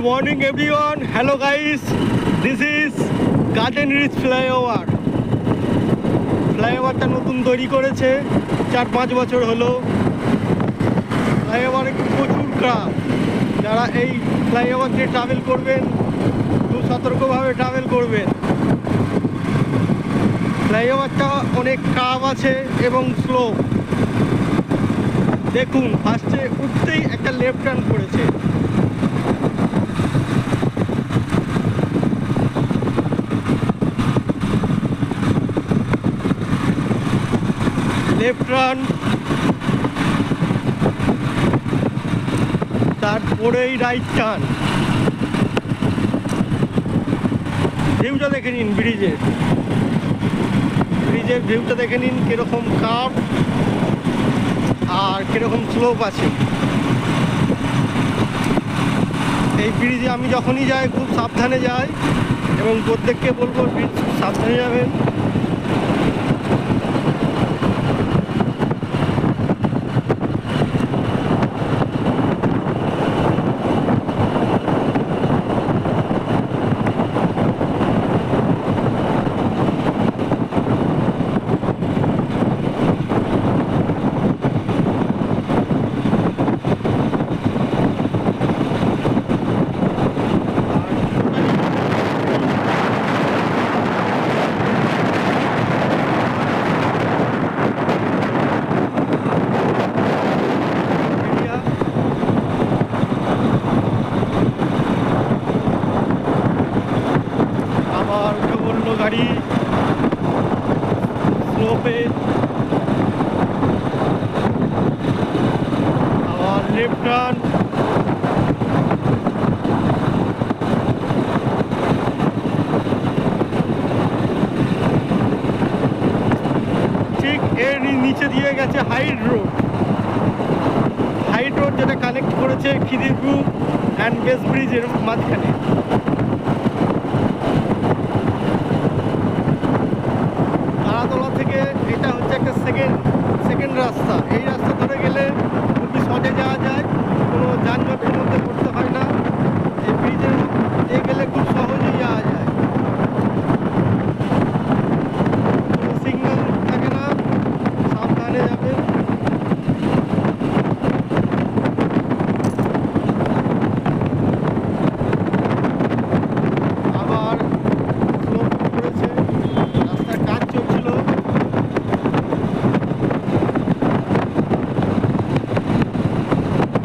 morning everyone. Hello guys, this is Garden Reach flyover. ফ্লাইওভারটা নতুন তৈরি করেছে, 4-5 বছর হলো। ফ্লাইওভারে প্রচুর ক্রাউড। যারা এই ফ্লাইওভার দিয়ে ট্রাভেল করবেন, খুব সতর্কভাবে ট্রাভেল করবেন। ফ্লাইওভারটা অনেক কার্ভ আছে এবং স্লো। দেখুন, ফার্স্টে উঠতেই একটা লেফট টার্ন করেছে। লেফট টার্ন, তারপরেই রাইট টার্ন। ভিউটা দেখে নিন, ব্রিজের ভিউটা দেখে নিন, কিরকম কার্ভ আর কিরকম স্লোপ আছে। এই ব্রিজে আমি যখনই যাই খুব সাবধানে যাই এবং প্রত্যেককে বলবো ব্রিজ সাবধানে যাবেন। গাড়ি স্লোপে, আবার লেফট টার্ন। ঠিক এর নিচে দিয়ে গেছে হাইট রোড, যেটা কানেক্ট করেছে খিদিরপুর অ্যান্ড বেস ব্রিজের মাঝখানে। থেকে এটা হচ্ছে একটা সেকেন্ড রাস্তা। এই রাস্তা ধরে গেলে